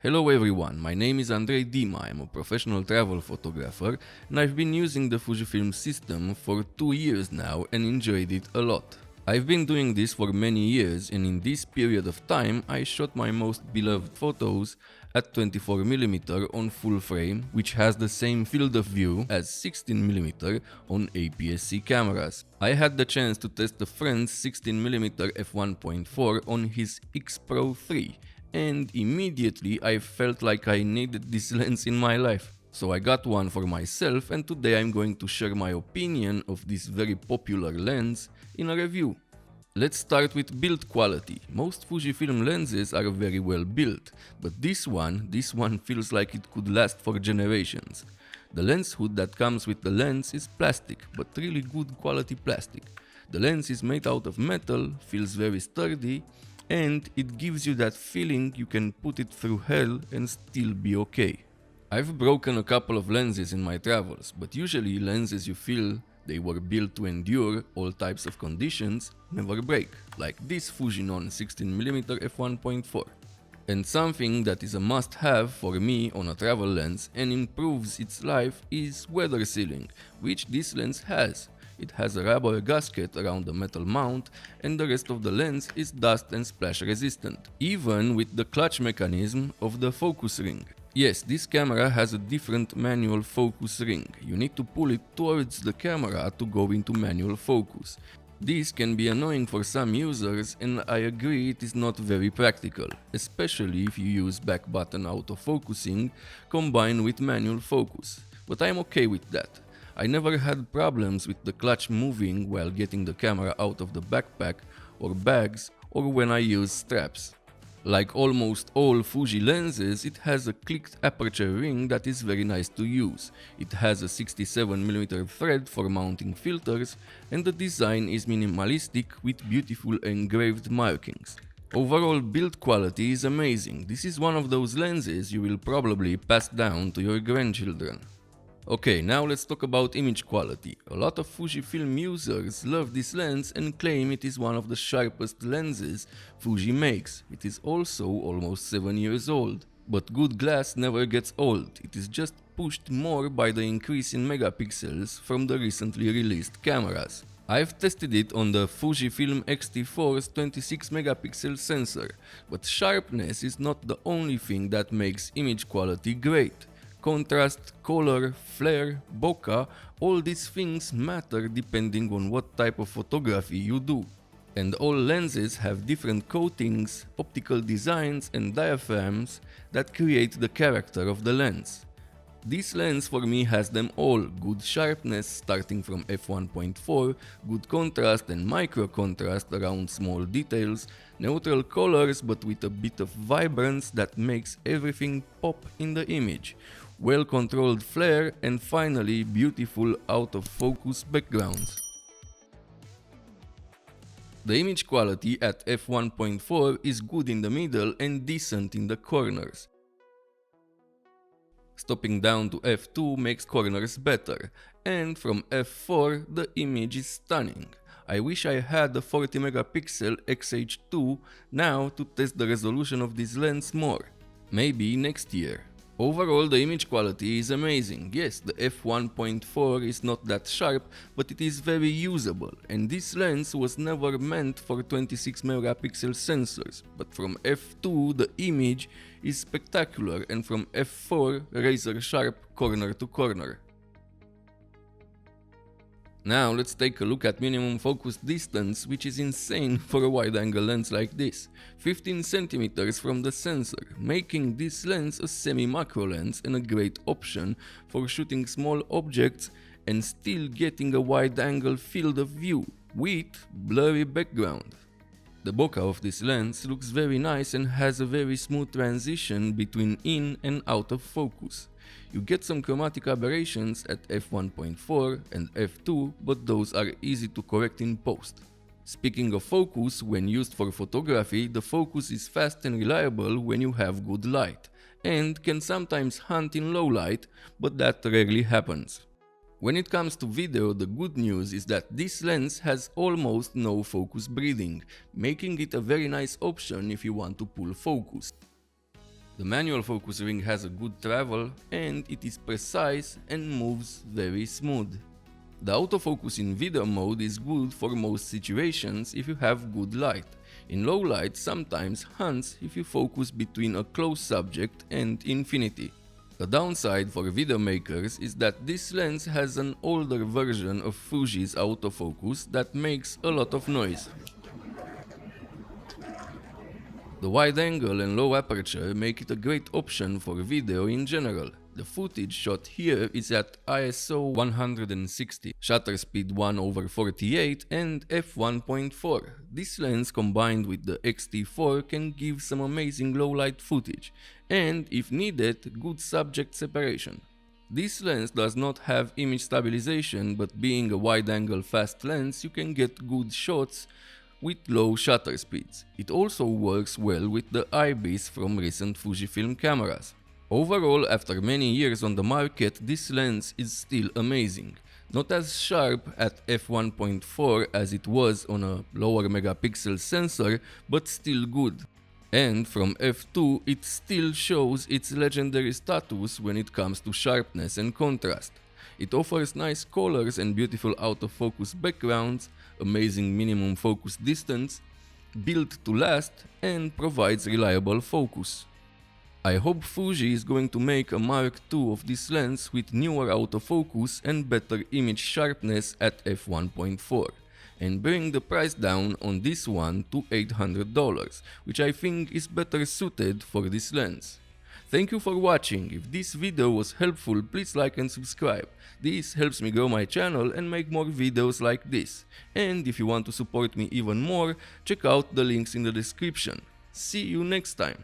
Hello everyone, my name is Andrei Dima, I'm a professional travel photographer and I've been using the Fujifilm system for 2 years now and enjoyed it a lot. I've been doing this for many years and in this period of time I shot my most beloved photos at 24mm on full frame, which has the same field of view as 16mm on APS-C cameras. I had the chance to test a friend's 16mm f1.4 on his X Pro 3 and immediately I felt like I needed this lens in my life. So I got one for myself and today I'm going to share my opinion of this very popular lens in a review. Let's start with build quality. Most Fujifilm lenses are very well built, but this one feels like it could last for generations. The lens hood that comes with the lens is plastic, but really good quality plastic. The lens is made out of metal, feels very sturdy, and it gives you that feeling you can put it through hell and still be okay. I've broken a couple of lenses in my travels, but usually lenses you feel they were built to endure all types of conditions never break, like this Fujinon 16mm f1.4. And something that is a must-have for me on a travel lens and improves its life is weather sealing, which this lens has. It has a rubber gasket around the metal mount and the rest of the lens is dust and splash resistant, even with the clutch mechanism of the focus ring. Yes, this camera has a different manual focus ring. You need to pull it towards the camera to go into manual focus. This can be annoying for some users and I agree it is not very practical, especially if you use back button autofocusing combined with manual focus. But I'm okay with that. I never had problems with the clutch moving while getting the camera out of the backpack or bags or when I use straps. Like almost all Fuji lenses, it has a clicked aperture ring that is very nice to use. It has a 67mm thread for mounting filters and the design is minimalistic with beautiful engraved markings. Overall build quality is amazing. This is one of those lenses you will probably pass down to your grandchildren. Okay, now let's talk about image quality. A lot of Fujifilm users love this lens and claim it is one of the sharpest lenses Fuji makes. It is also almost 7 years old. But good glass never gets old, it is just pushed more by the increase in megapixels from the recently released cameras. I've tested it on the Fujifilm X-T4's 26 megapixel sensor, but sharpness is not the only thing that makes image quality great. Contrast, color, flare, bokeh, all these things matter depending on what type of photography you do. And all lenses have different coatings, optical designs and diaphragms that create the character of the lens. This lens for me has them all: good sharpness starting from f1.4, good contrast and micro contrast around small details, neutral colors but with a bit of vibrance that makes everything pop in the image, well-controlled flare and finally beautiful out-of-focus backgrounds. The image quality at f1.4 is good in the middle and decent in the corners. Stopping down to f2 makes corners better, and from f4 the image is stunning. I wish I had a 40 megapixel XH2 now to test the resolution of this lens more. Maybe next year. Overall the image quality is amazing. Yes, the f1.4 is not that sharp, but it is very usable, and this lens was never meant for 26 megapixel sensors, but from f2 the image is spectacular and from f4 razor sharp corner to corner. Now let's take a look at minimum focus distance, which is insane for a wide-angle lens like this. 15 cm from the sensor, making this lens a semi-macro lens and a great option for shooting small objects and still getting a wide-angle field of view with blurry background. The bokeh of this lens looks very nice and has a very smooth transition between in and out of focus. You get some chromatic aberrations at f1.4 and f2, but those are easy to correct in post. Speaking of focus, when used for photography, the focus is fast and reliable when you have good light, and can sometimes hunt in low light, but that rarely happens. When it comes to video, the good news is that this lens has almost no focus breathing, making it a very nice option if you want to pull focus. The manual focus ring has a good travel and it is precise and moves very smooth. The autofocus in video mode is good for most situations if you have good light. In low light sometimes hunts if you focus between a close subject and infinity. The downside for video makers is that this lens has an older version of Fuji's autofocus that makes a lot of noise. The wide angle and low aperture make it a great option for video in general. The footage shot here is at ISO 160, shutter speed 1/48 and f1.4. This lens combined with the X-T4 can give some amazing low light footage and, if needed, good subject separation. This lens does not have image stabilization, but being a wide angle fast lens you can get good shots with low shutter speeds. It also works well with the IBIS from recent Fujifilm cameras. Overall, after many years on the market, this lens is still amazing. Not as sharp at f1.4 as it was on a lower megapixel sensor, but still good. And from f2 it still shows its legendary status when it comes to sharpness and contrast. It offers nice colors and beautiful autofocus backgrounds, amazing minimum focus distance, built to last, and provides reliable focus. I hope Fuji is going to make a Mark II of this lens with newer autofocus and better image sharpness at f1.4, and bring the price down on this one to $800, which I think is better suited for this lens. Thank you for watching. If this video was helpful, please like and subscribe. This helps me grow my channel and make more videos like this. And if you want to support me even more, check out the links in the description. See you next time.